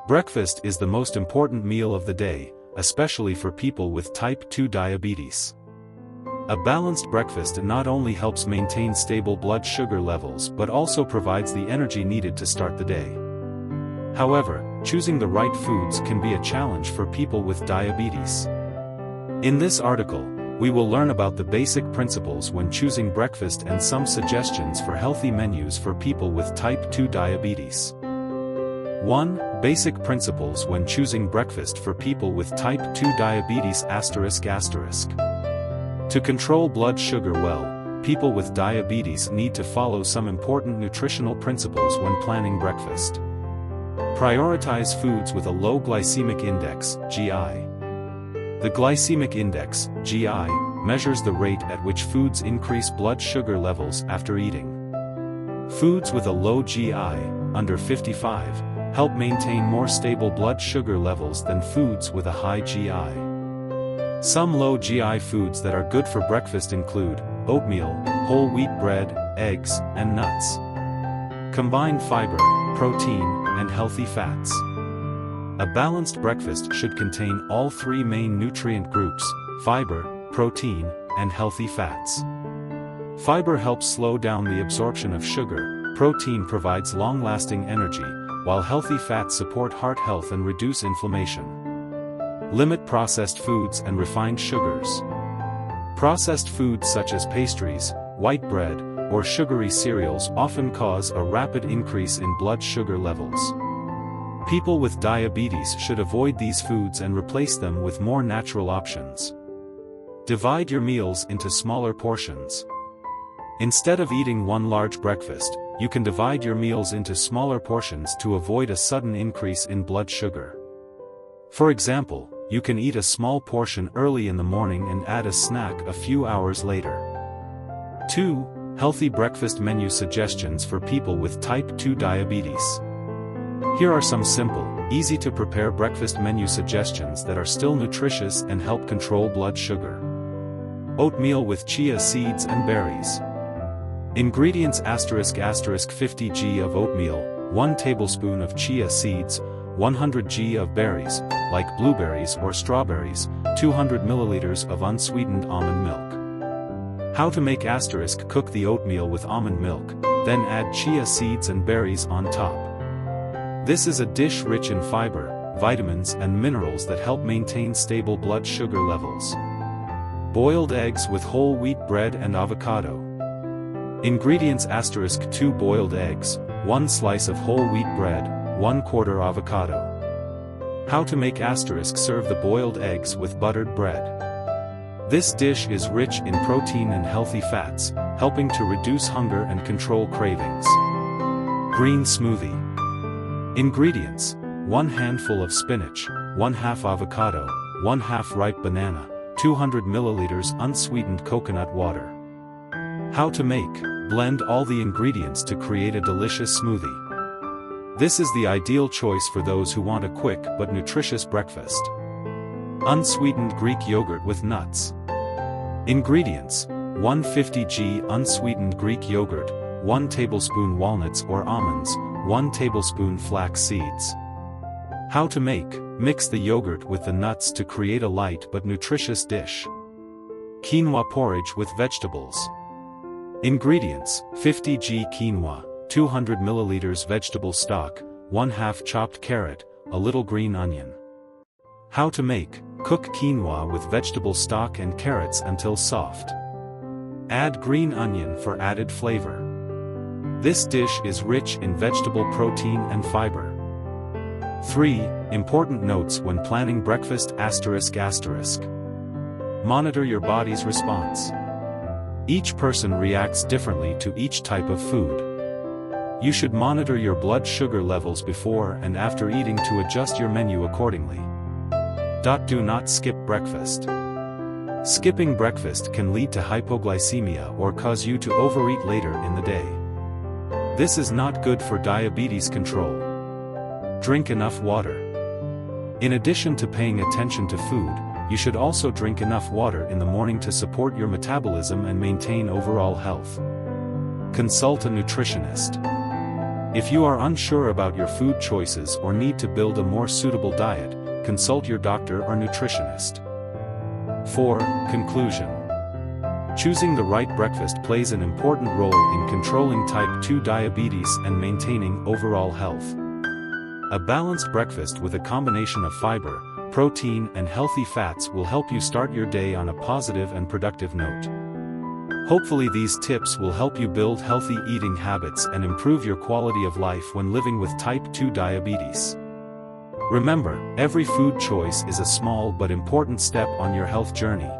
Breakfast is the most important meal of the day, especially for people with type 2 diabetes. A balanced breakfast not only helps maintain stable blood sugar levels but also provides the energy needed to start the day. However, choosing the right foods can be a challenge for people with diabetes. In this article, we will learn about the basic principles when choosing breakfast and some suggestions for healthy menus for people with type 2 diabetes. 1. Basic principles when choosing breakfast for people with type 2 diabetes ***. To control blood sugar well, people with diabetes need to follow some important nutritional principles when planning breakfast. Prioritize foods with a low glycemic index, GI. The glycemic index, GI, measures the rate at which foods increase blood sugar levels after eating. Foods with a low GI, under 55, help maintain more stable blood sugar levels than foods with a high GI. Some low GI foods that are good for breakfast include oatmeal, whole wheat bread, eggs, and nuts. Combine fiber, protein, and healthy fats. A balanced breakfast should contain all three main nutrient groups: fiber, protein, and healthy fats. Fiber helps slow down the absorption of sugar, protein provides long-lasting energy, while healthy fats support heart health and reduce inflammation. Limit processed foods and refined sugars. Processed foods such as pastries, white bread, or sugary cereals often cause a rapid increase in blood sugar levels. People with diabetes should avoid these foods and replace them with more natural options. Divide your meals into smaller portions. Instead of eating one large breakfast, you can divide your meals into smaller portions to avoid a sudden increase in blood sugar. For example, you can eat a small portion early in the morning and add a snack a few hours later. 2. Healthy breakfast menu suggestions for people with type 2 diabetes. Here are some simple, easy-to-prepare breakfast menu suggestions that are still nutritious and help control blood sugar. Oatmeal with chia seeds and berries. Ingredients *** 50 g of oatmeal, 1 tablespoon of chia seeds, 100 g of berries, like blueberries or strawberries, 200 milliliters of unsweetened almond milk. How to make ** Cook the oatmeal with almond milk, then add chia seeds and berries on top. This is a dish rich in fiber, vitamins and minerals that help maintain stable blood sugar levels. Boiled eggs with whole wheat bread and avocado. Ingredients ** 2 boiled eggs, 1 slice of whole wheat bread, 1/4 avocado. How to make * serve the boiled eggs with buttered bread. This dish is rich in protein and healthy fats, helping to reduce hunger and control cravings. Green smoothie. Ingredients: 1 handful of spinach, 1/2 avocado, 1/2 ripe banana, 200 milliliters unsweetened coconut water. How to make: blend all the ingredients to create a delicious smoothie. This is the ideal choice for those who want a quick but nutritious breakfast. Unsweetened Greek yogurt with nuts. Ingredients: 150 g unsweetened Greek yogurt, 1 tablespoon walnuts or almonds, 1 tablespoon flax seeds. How to make: mix the yogurt with the nuts to create a light but nutritious dish. Quinoa porridge with vegetables. Ingredients: 50 g quinoa, 200 milliliters vegetable stock, 1/2 chopped carrot, a little green onion. How to make: cook quinoa with vegetable stock and carrots until soft. Add green onion for added flavor. This dish is rich in vegetable protein and fiber. 3. Important notes when planning breakfast ***. Monitor your body's response. Each person reacts differently to each type of food. You should monitor your blood sugar levels before and after eating to adjust your menu accordingly. Do not skip breakfast. Skipping breakfast can lead to hypoglycemia or cause you to overeat later in the day. This is not good for diabetes control. Drink enough water. In addition to paying attention to food, you should also drink enough water in the morning to support your metabolism and maintain overall health. Consult a nutritionist. If you are unsure about your food choices or need to build a more suitable diet, consult your doctor or nutritionist. 4. Conclusion. Choosing the right breakfast plays an important role in controlling type 2 diabetes and maintaining overall health. A balanced breakfast with a combination of fiber, protein, and healthy fats will help you start your day on a positive and productive note. Hopefully these tips will help you build healthy eating habits and improve your quality of life when living with type 2 diabetes. Remember, every food choice is a small but important step on your health journey.